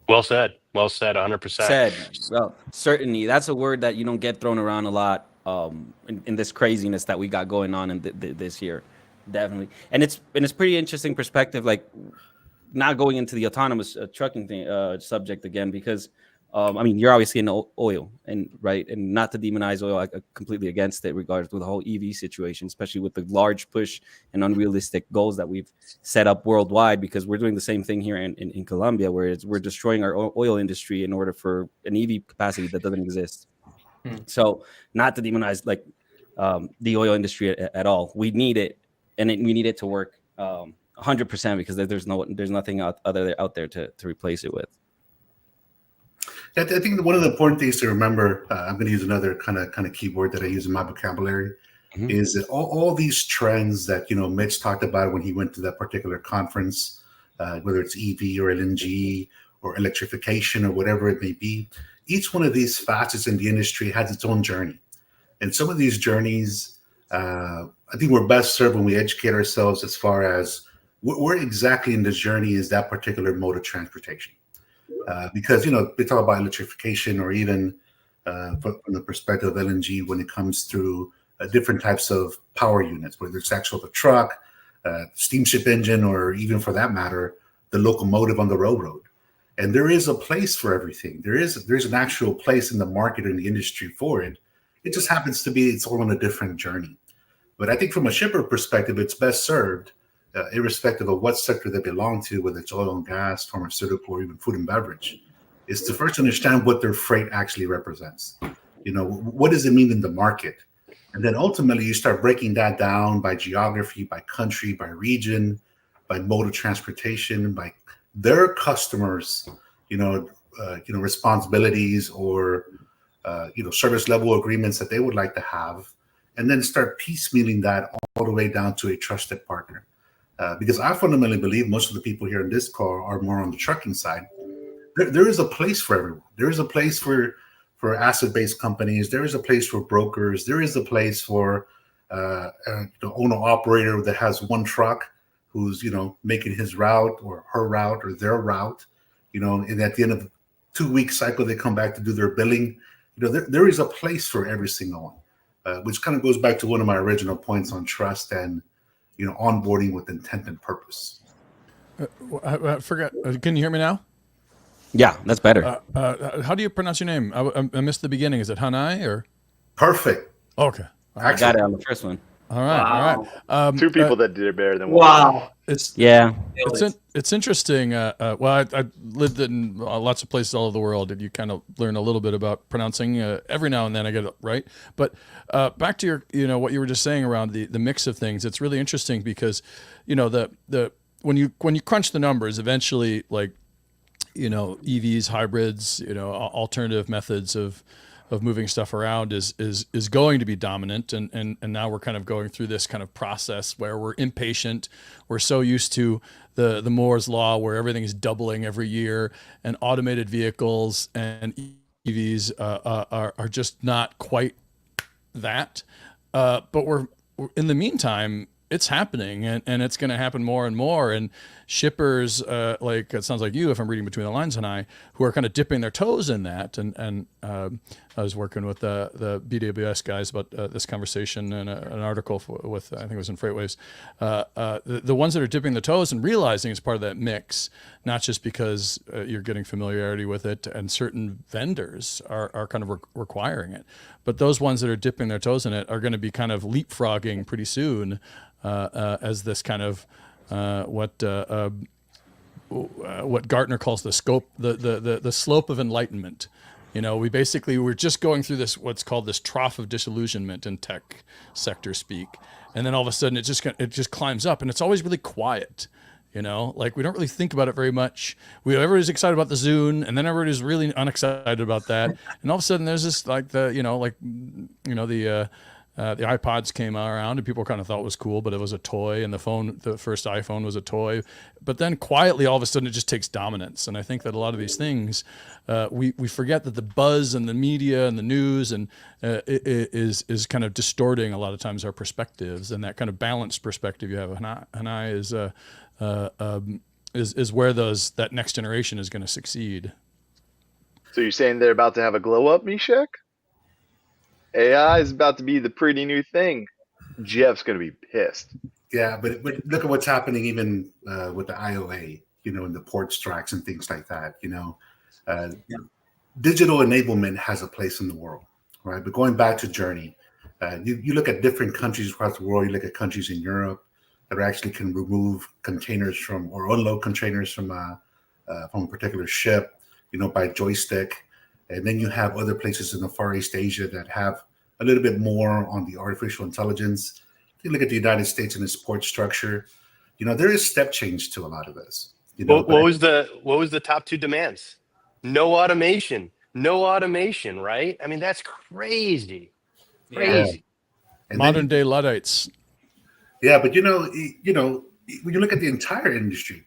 Well said. 100%. Well, certainly. That's a word that you don't get thrown around a lot in this craziness that we got going on in this year. Definitely. And it's pretty interesting perspective, like not going into the autonomous trucking thing, subject again, because you're obviously in oil, and right, and not to demonize oil, I'm completely against it, regards to the whole EV situation, especially with the large push and unrealistic goals that we've set up worldwide, because we're doing the same thing here in Colombia, where we're destroying our oil industry in order for an EV capacity that doesn't exist. So not to demonize the oil industry at all. We need it, and we need it to work. 100% because there's nothing out there to replace it with. I think one of the important things to remember, I'm going to use another kind of keyword that I use in my vocabulary, is that all these trends that Mitch talked about when he went to that particular conference, whether it's EV or LNG or electrification or whatever it may be, each one of these facets in the industry has its own journey. And some of these journeys, I think we're best served when we educate ourselves as far as where exactly in this journey is that particular mode of transportation. Because, they talk about electrification or even from the perspective of LNG when it comes through different types of power units, whether it's actual the truck, steamship engine, or even for that matter, the locomotive on the railroad. And there is a place for everything. There's an actual place in the market or in the industry for it. It just happens to be it's all on a different journey. But I think from a shipper perspective, it's best served, irrespective of what sector they belong to, whether it's oil and gas, pharmaceutical, or even food and beverage, is to first understand what their freight actually represents. What does it mean in the market? And then ultimately you start breaking that down by geography, by country, by region, by mode of transportation, by their customers, responsibilities or, service level agreements that they would like to have, and then start piecemealing that all the way down to a trusted partner. Because I fundamentally believe most of the people here in this call are more on the trucking side. There is a place for everyone. There is a place for asset-based companies. There is a place for brokers. There is a place for the owner-operator that has one truck who's, making his route or her route or their route, and at the end of the 2-week cycle, they come back to do their billing. There is a place for every single one, which kind of goes back to one of my original points on trust and, onboarding with intent and purpose. I forgot. Can you hear me now? Yeah, that's better. How do you pronounce your name? I missed the beginning. Is it Janai or? Perfect. Okay. I got it on the first one. All right. Wow. All right. Two people that did it better than one. Wow. It's interesting. Well, I lived in lots of places all over the world, and you kind of learn a little bit about pronouncing. Every now and then I get it right. But back to your, what you were just saying around the mix of things. It's really interesting because, the when you crunch the numbers, eventually, like, EVs, hybrids, alternative methods of moving stuff around is going to be dominant, and now we're kind of going through this kind of process where we're impatient. We're so used to the Moore's law where everything is doubling every year, and automated vehicles and EVs are just not quite that. But we're in the meantime, it's happening, and it's going to happen more and more. And shippers, like it sounds like you, if I'm reading between the lines, and who are kind of dipping their toes in that. And I was working with the BWS guys about this conversation and an article with, I think it was in FreightWaves. The ones that are dipping the toes and realizing it's part of that mix, not just because you're getting familiarity with it, and certain vendors are kind of requiring it, but those ones that are dipping their toes in it are going to be kind of leapfrogging pretty soon. As this kind of what Gartner calls the scope, the slope of enlightenment. We're just going through this what's called this trough of disillusionment in tech sector speak, and then all of a sudden it just climbs up, and it's always really quiet. Like we don't really think about it very much. Everybody's excited about the Zune, and then everybody's really unexcited about that, and all of a sudden there's this like the iPods came around and people kind of thought it was cool, but it was a toy, and the first iPhone was a toy. But then quietly, all of a sudden, it just takes dominance. And I think that a lot of these things, we forget that the buzz and the media and the news and is kind of distorting a lot of times our perspectives, and that kind of balanced perspective you have. Hanai is where that next generation is going to succeed. So you're saying they're about to have a glow up, Mishek? AI is about to be the pretty new thing. Jeff's going to be pissed. Yeah, but look at what's happening even with the IOA, and the port strikes and things like that. Digital enablement has a place in the world, right? But going back to Journey, you look at different countries across the world. You look at countries in Europe that actually can remove containers or unload containers from a particular ship, by joystick. And then you have other places in the Far East Asia that have a little bit more on the artificial intelligence. If you look at the United States and its port structure, there is step change to a lot of this. What was the top two demands? No automation, right? I mean, that's crazy. Crazy. And modern day Luddites. Yeah, but when you look at the entire industry,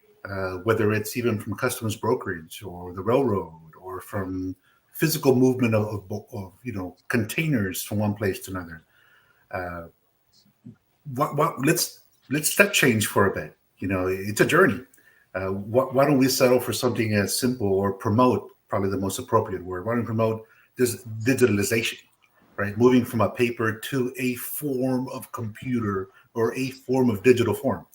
whether it's even from customs brokerage or the railroad or from physical movement of containers from one place to another, let's step change for a bit. It's a journey. Why don't we settle for something as simple, or promote, probably the most appropriate word? Why don't we promote this digitalization, right? Moving from a paper to a form of computer or a form of digital form,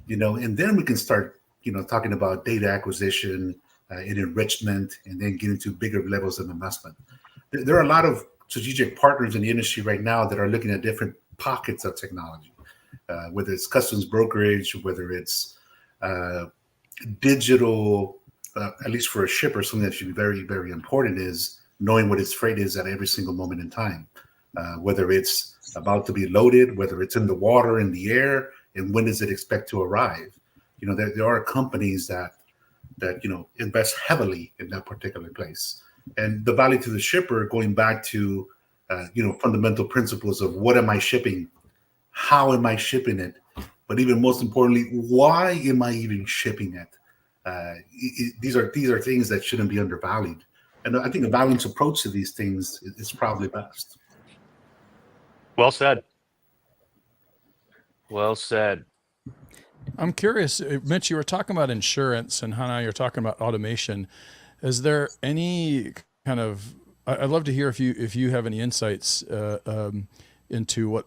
and then we can start, talking about data acquisition and enrichment, and then get into bigger levels of investment. There are a lot of strategic partners in the industry right now that are looking at different pockets of technology, whether it's customs brokerage, whether it's digital, at least for a shipper. Something that should be very, very important is knowing what its freight is at every single moment in time, whether it's about to be loaded, whether it's in the water, in the air, and when does it expect to arrive. There are companies that invest heavily in that particular place, and the value to the shipper, going back to fundamental principles of what am I shipping, how am I shipping it, but even most importantly, why am I even shipping it? These are things that shouldn't be undervalued, and I think a balanced approach to these things is probably best. Well said. Well said. I'm curious, Mitch, you were talking about insurance, and Hannah, you're talking about automation. Is there any kind of, I'd love to hear if you have any insights into what,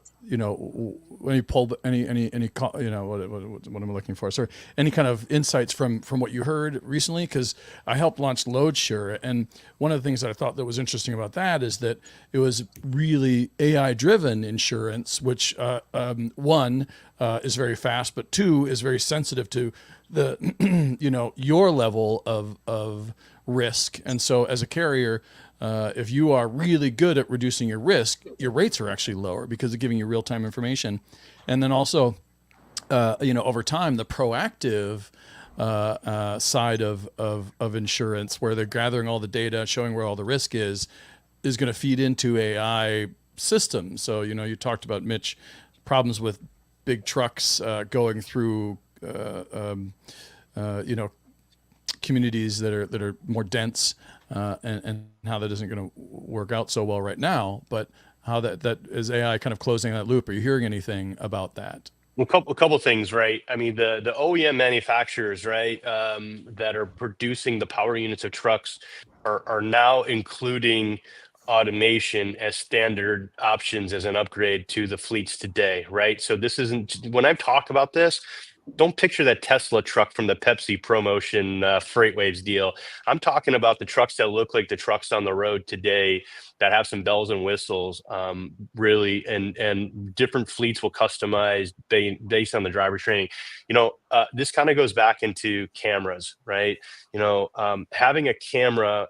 when you pulled any what am I looking for? Sorry, any kind of insights from what you heard recently? Because I helped launch LoadSure, and one of the things that I thought that was interesting about that is that it was really AI-driven insurance, which one is very fast, but two is very sensitive to the your level of risk. And so as a carrier, if you are really good at reducing your risk, your rates are actually lower because of giving you real-time information. And then also, over time, the proactive side of insurance, where they're gathering all the data, showing where all the risk is going to feed into AI systems. So, you talked about, Mitch, problems with big trucks going through, communities that are more dense, and how that isn't going to work out so well right now, but how that is AI kind of closing that loop. Are you hearing anything about that? Well, a couple things, right? I mean, the OEM manufacturers, right, that are producing the power units of trucks are now including automation as standard options as an upgrade to the fleets today, right? So this isn't, when I talk about this, don't picture that Tesla truck from the Pepsi promotion FreightWaves deal. I'm talking about the trucks that look like the trucks on the road today that have some bells and whistles, really, and different fleets will customize based on the driver training. This kind of goes back into cameras, right? Having a camera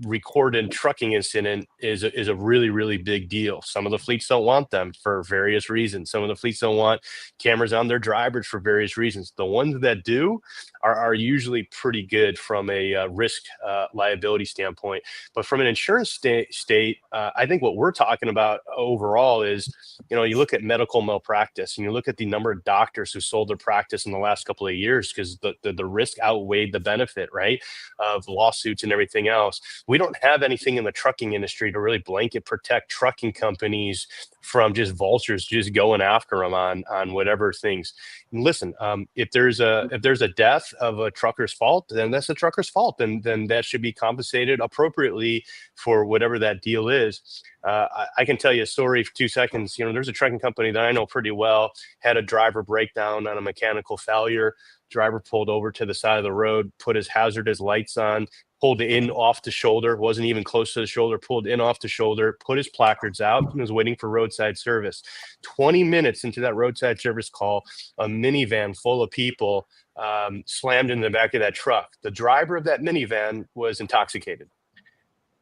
record a trucking incident is a really, really big deal. Some of the fleets don't want them for various reasons. Some of the fleets don't want cameras on their drivers for various reasons. The ones that do are usually pretty good from a risk liability standpoint. But from an insurance state, I think what we're talking about overall is, you look at medical malpractice, and you look at the number of doctors who sold their practice in the last couple of years because the risk outweighed the benefit, right, of lawsuits and everything else. We don't have anything in the trucking industry to really blanket protect trucking companies from just vultures just going after them on whatever things. And listen, if there's a death of a trucker's fault, then that's a trucker's fault, and then that should be compensated appropriately for whatever that deal is. I can tell you a story for 2 seconds. There's a trucking company that I know pretty well, had a driver breakdown on a mechanical failure. Driver pulled over to the side of the road, put his hazardous lights on, pulled in off the shoulder, wasn't even close to the shoulder, pulled in off the shoulder, put his placards out, and was waiting for roadside service. 20 minutes into that roadside service call, a minivan full of people slammed in the back of that truck. The driver of that minivan was intoxicated.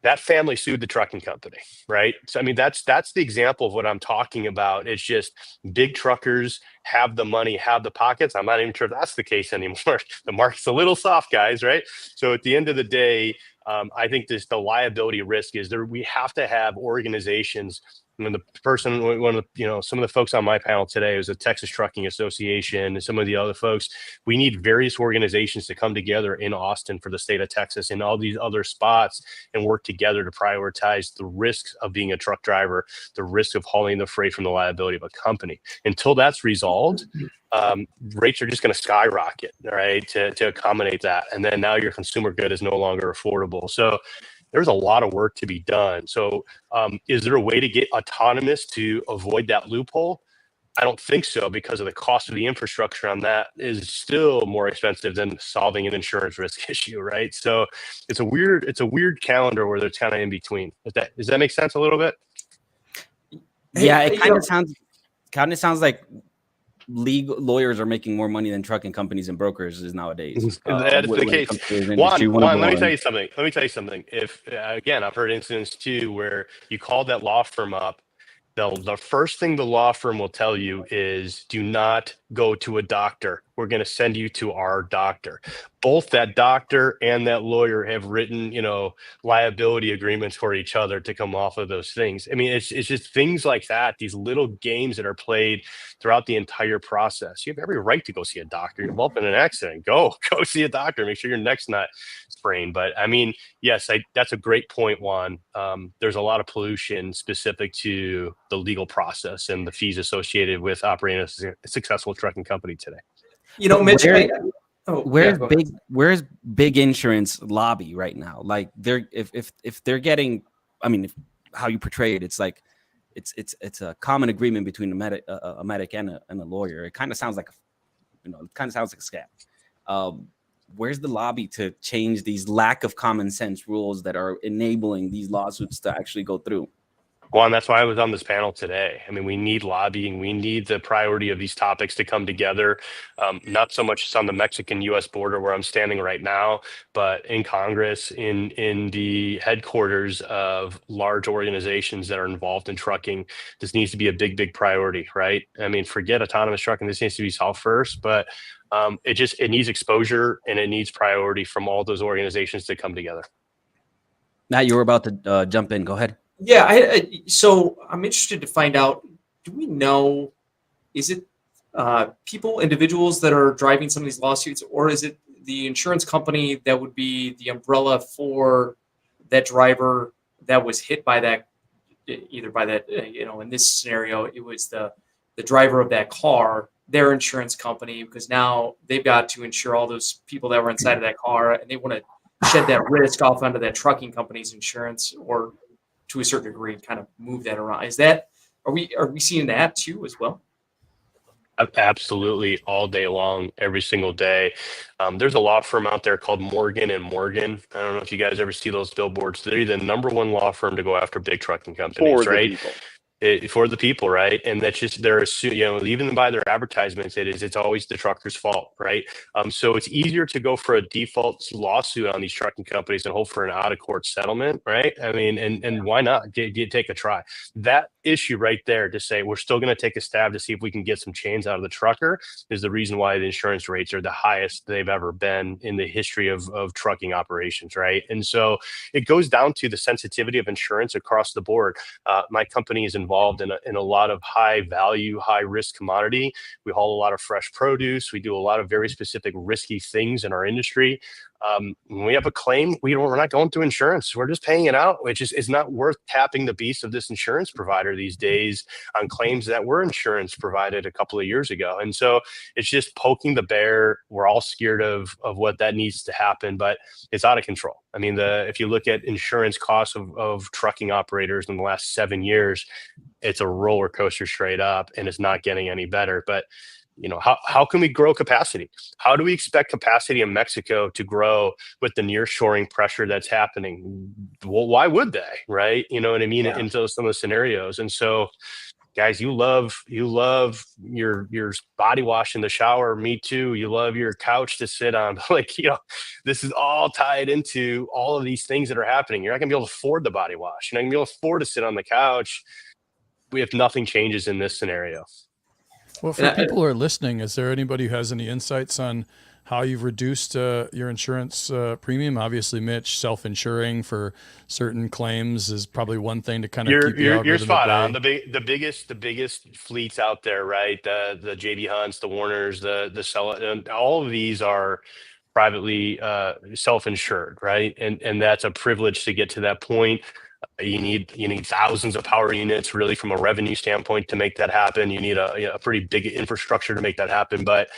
That family sued the trucking company, right? So I mean, that's the example of what I'm talking about. It's just big truckers have the money, have the pockets. I'm not even sure if that's the case anymore. The market's a little soft, guys, right? So at the end of the day, I think the liability risk is there. We have to have organizations. When the person, one of the, some of the folks on my panel today was the Texas Trucking Association, and some of the other folks. We need various organizations to come together in Austin for the state of Texas and all these other spots and work together to prioritize the risks of being a truck driver, the risk of hauling the freight from the liability of a company. Until that's resolved, rates are just going to skyrocket, right, to accommodate that. And then now your consumer good is no longer affordable. So there's a lot of work to be done. So is there a way to get autonomous to avoid that loophole? I don't think so, because of the cost of the infrastructure on that is still more expensive than solving an insurance risk issue, right? So it's a weird calendar where it's kind of in between. Does that make sense a little bit? Yeah, it kind of sounds like legal lawyers are making more money than trucking companies and brokers is nowadays. That is the case. Juan, let me tell you something. If again, I've heard incidents too where you call that law firm up. The first thing the law firm will tell you is, do not go to a doctor. We're going to send you to our doctor. Both that doctor and that lawyer have written, liability agreements for each other to come off of those things. I mean, it's just things like that, these little games that are played throughout the entire process. You have every right to go see a doctor. You're involved in an accident. Go see a doctor. Make sure your neck's not sprained. But I mean, yes, that's a great point, Juan. There's a lot of pollution specific to the legal process and the fees associated with operating a successful trucking company today. Mitch, where's big insurance lobby right now? Like if they're getting, I mean, how you portray it, it's like it's a common agreement between a medic and a lawyer. It kind of sounds like a scam. Where's the lobby to change these lack of common sense rules that are enabling these lawsuits to actually go through? Juan, that's why I was on this panel today. I mean, we need lobbying. We need the priority of these topics to come together. Not so much on the Mexican-U.S. border where I'm standing right now, but in Congress, in the headquarters of large organizations that are involved in trucking. This needs to be a big, big priority, right? I mean, forget autonomous trucking. This needs to be solved first, but it needs exposure and it needs priority from all those organizations to come together. Matt, you were about to jump in. Go ahead. Yeah, so I'm interested to find out, do we know, is it individuals that are driving some of these lawsuits, or is it the insurance company that would be the umbrella for that driver that was hit by that, either by that, in this scenario, it was the driver of that car, their insurance company, because now they've got to insure all those people that were inside of that car, and they want to shed that risk off onto that trucking company's insurance, or to a certain degree, kind of move that around. Are we seeing that too as well? Absolutely, all day long, every single day. There's a law firm out there called Morgan & Morgan. I don't know if you guys ever see those billboards. They're the number one law firm to go after big trucking companies, right? For the people, right? And that's just even by their advertisements, it's always the trucker's fault, right? So it's easier to go for a default lawsuit on these trucking companies and hope for an out-of-court settlement, right? I mean, and why not take a try? That issue right there to say we're still going to take a stab to see if we can get some chains out of the trucker is the reason why the insurance rates are the highest they've ever been in the history of trucking operations, right? And so it goes down to the sensitivity of insurance across the board. My company is involved in a lot of high value, high risk commodity. We haul a lot of fresh produce. We do a lot of very specific risky things in our industry. When we have a claim, we're not going through insurance. We're just paying it out, which is not worth tapping the beast of this insurance provider these days on claims that were insurance provided a couple of years ago. And so it's just poking the bear. We're all scared of what that needs to happen, but it's out of control. I mean, if you look at insurance costs of trucking operators in the last 7 years, it's a roller coaster straight up, and it's not getting any better. But how can we grow capacity? How do we expect capacity in Mexico to grow with the nearshoring pressure that's happening? Well, why would they, right? You know what I mean? Into some of the scenarios. And so, guys, you love your body wash in the shower. Me too. You love your couch to sit on. Like, this is all tied into all of these things that are happening. You're not gonna be able to afford the body wash. You're not gonna be able to afford to sit on the couch if nothing changes in this scenario. Well, for people who are listening, is there anybody who has any insights on how you've reduced your insurance premium? Obviously, Mitch, self-insuring for certain claims is probably one thing to kind of keep the algorithm you're spot at on. The biggest fleets out there, right? The JB Hunts, the Warners, the and all of these are privately self-insured, right? And that's a privilege to get to that point. You need thousands of power units, really, from a revenue standpoint, to make that happen. You need a pretty big infrastructure to make that happen. But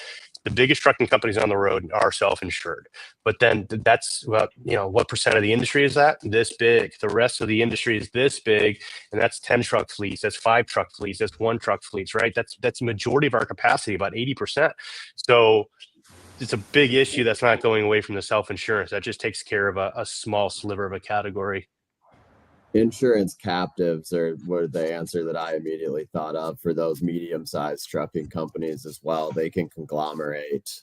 the biggest trucking companies on the road are self-insured. But then that's what percent of the industry is that? This big. The rest of the industry is this big, and that's 10 truck fleets, that's 5 truck fleets, that's 1 truck fleets, right? That's the majority of our capacity, about 80%. So it's a big issue that's not going away from the self-insurance. That just takes care of a small sliver of a category. Insurance captives were the answer that I immediately thought of for those medium-sized trucking companies as well. They can conglomerate,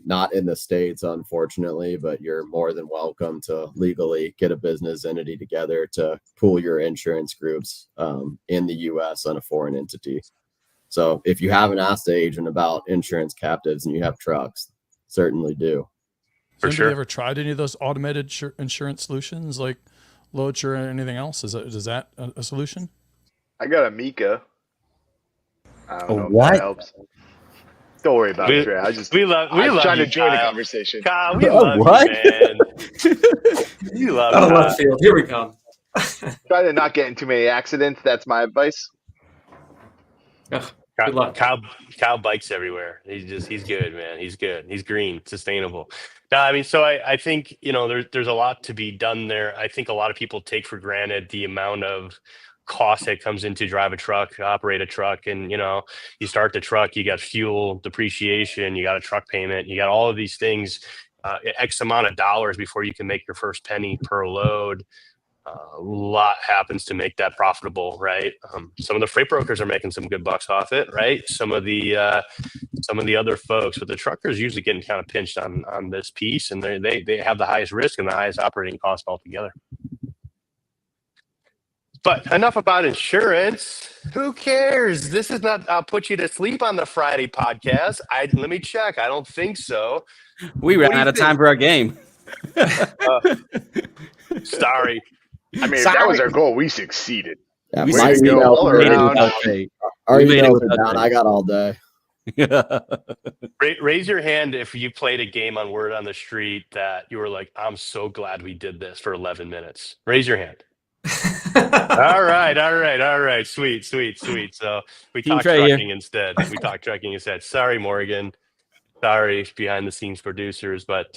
not in the States, unfortunately, but you're more than welcome to legally get a business entity together to pool your insurance groups in the U.S. on a foreign entity. So if you haven't asked the agent about insurance captives and you have trucks, certainly do. Has anybody ever tried any of those automated insurance solutions like Loadsure or anything else? Is that a solution? I got a Mika. I don't know if what? that helps. Don't worry about it, Trey. I was trying you, to join the Kyle. conversation. Kyle, we love what? you, man. You love Out of Kyle. left field. Here we come. Try to not get in too many accidents. That's my advice. Ugh, good luck. Kyle bikes everywhere. He's good, man. He's good. He's green, sustainable. No, I mean, so I think, there's a lot to be done there. I think a lot of people take for granted the amount of cost that comes into drive a truck, operate a truck. And, you start the truck, you got fuel, depreciation, you got a truck payment, you got all of these things, X amount of dollars before you can make your first penny per load. A lot happens to make that profitable, right? Some of the freight brokers are making some good bucks off it, right? Some of the other folks, but the truckers usually getting kind of pinched on this piece, and they have the highest risk and the highest operating cost altogether. But enough about insurance. Who cares? This is not. I'll put you to sleep on the Friday podcast. Let me check. I don't think so. We ran out of time for our game. Sorry. I mean, if that was our goal, we succeeded. Yeah, We my succeeded. email We made it around. without Trey. Our We made it emails are without down. Trey. I got all day. Raise your hand if you played a game on Word on the Street that you were like, I'm so glad we did this for 11 minutes. Raise your hand. All right. Sweet. So we Team talked Trey here. trucking instead. Sorry, Morgan. Sorry, behind the scenes producers. But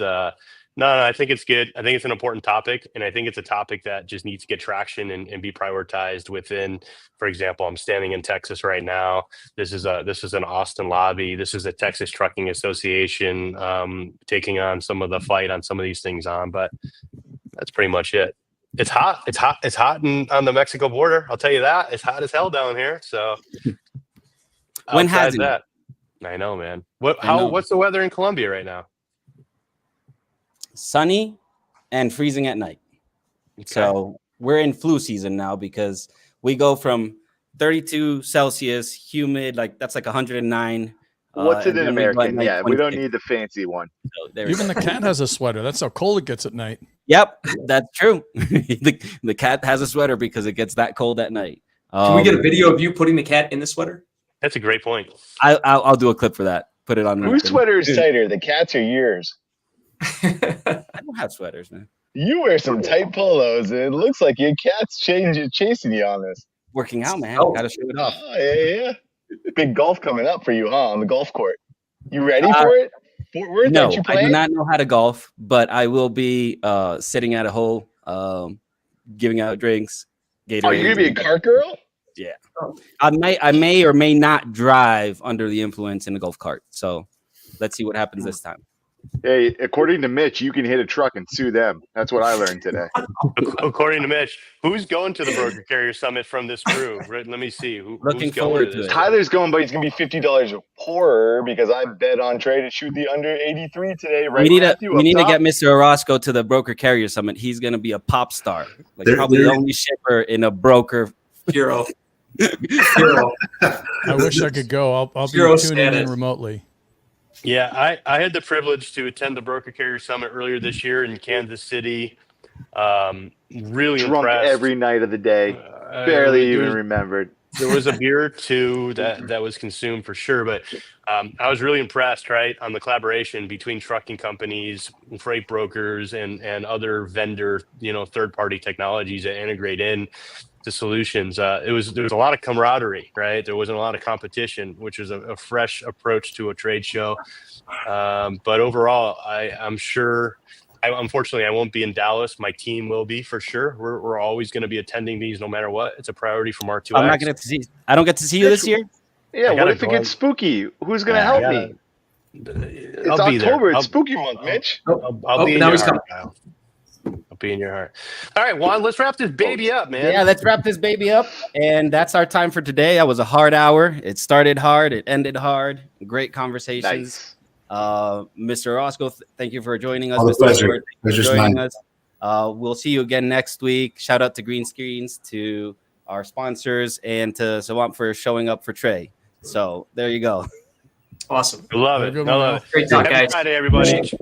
no, I think it's good. I think it's an important topic. And I think it's a topic that just needs to get traction and be prioritized within. For example, I'm standing in Texas right now. This is an Austin lobby. This is a Texas Trucking Association taking on some of the fight on some of these things on. But that's pretty much it. It's hot. It's hot on the Mexico border. I'll tell you that. It's hot as hell down here. So When outside has it? that, I know, man. I know. What's the weather in Colombia right now? Sunny and freezing at night. Okay. So we're in flu season now because we go from 32 Celsius, humid, that's like 109. What's it and in then we go at American? night Yeah, we don't 26. need the fancy one. So there we Even go. the cat has a sweater. That's how cold it gets at night. Yep, that's true. the cat has a sweater because it gets that cold at night. Can we get a video of you putting the cat in the sweater? That's a great point. I'll do a clip for that. Put it on. Whose LinkedIn. sweater is tighter, the cat's or yours? I don't have sweaters, man. You wear some tight polos, and it looks like your cat's chasing you on this. Working out, man. Oh. Gotta show it off. Oh, yeah. Big golf coming up for you, huh? On the golf court. You ready for it? Fort Worth, No, aren't you I playing? do not know how to golf, but I will be sitting at a hole, giving out drinks. Gatorade. Oh, you're gonna be a cart girl? Yeah. I may or may not drive under the influence in a golf cart. So let's see what happens this time. Hey, according to Mitch, you can hit a truck and sue them. That's what I learned today. According to Mitch, who's going to the Broker Carrier Summit from this crew? Right, let me see. Looking Who's going forward to to this? it. Tyler's going, but he's gonna be $50 poorer because I bet on Trey to shoot the under 83 today. Right, Matthew? We up need to top? get Mr. Orozco to the Broker Carrier Summit. He's gonna be a pop star, like probably the only shipper in a broker hero. Hero. I wish I could go. I'll be Hero tuning in status. remotely. Yeah, I had the privilege to attend the Broker Carrier Summit earlier this year in Kansas City. Really Drunk impressed. every night of the day. Barely even remembered. There was a beer or two that was consumed for sure, but I was really impressed, right, on the collaboration between trucking companies, freight brokers, and other vendor, third-party technologies that integrate in to solutions. There was a lot of camaraderie, right? There wasn't a lot of competition, which is a fresh approach to a trade show. But overall, I'm sure. Unfortunately, I won't be in Dallas. My team will be for sure. We're always going to be attending these no matter what. It's a priority from R2X. I'm not going to see. I don't get to see you this year. Yeah, what if it gets spooky? Who's going to help me? It's October. It's spooky month, Mitch. I'll be in your heart, Kyle. I'll be in your heart. All right, Juan, let's wrap this baby up, man. Yeah, let's wrap this baby up. And that's our time for today. That was a hard hour. It started hard. It ended hard. Great conversations. Nice. Mr. Orozco, thank you for joining us. All the Mr. pleasure. Stewart, thank you for Pleasure's joining mine. us. We'll see you again next week. Shout out to Green Screens, to our sponsors, and to Sawant for showing up for Trey. So there you go. Awesome. I love it. I love it. Great talk, Happy guys. Friday, everybody.